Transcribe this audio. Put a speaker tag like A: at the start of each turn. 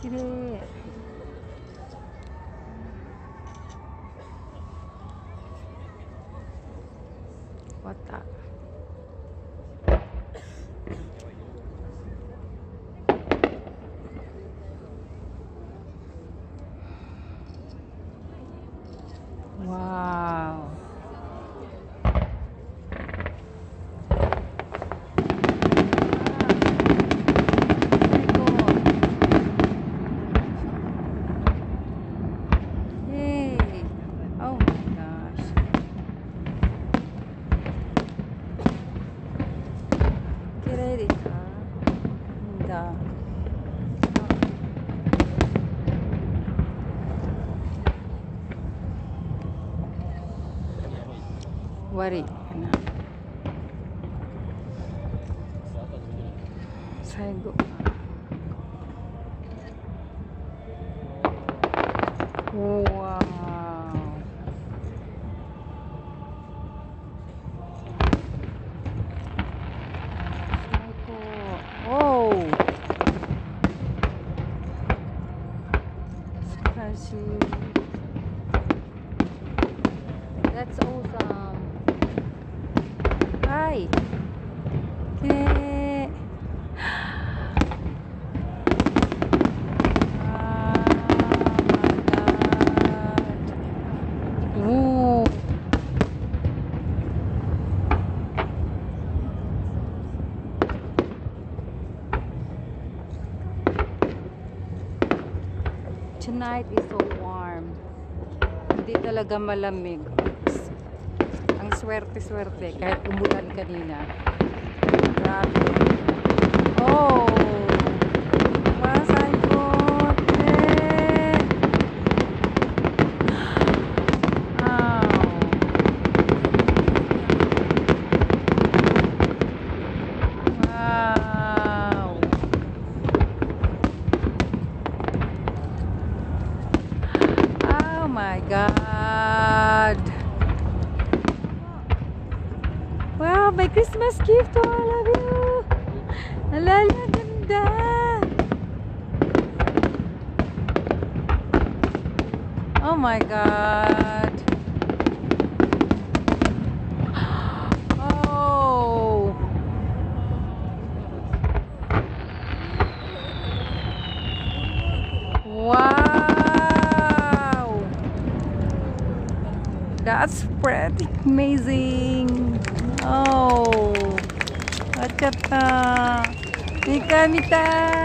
A: 綺麗。終わった。わー。終わりかな。最後。おわー。最高。おー。素晴らしい。That's awesome. はい。きれい。おお。Tonight is so warm. Hindi talaga malamig. Ang swerte-swerte kahit umulan kanina. Grabe. Oh! Pasay ko! Wow! Oh my God! Wow, may Christmas gift to all of you. Alala, ganda. Oh my God. Oh. Wow. That's pretty amazing. Oh, あっちゃった。見た見た。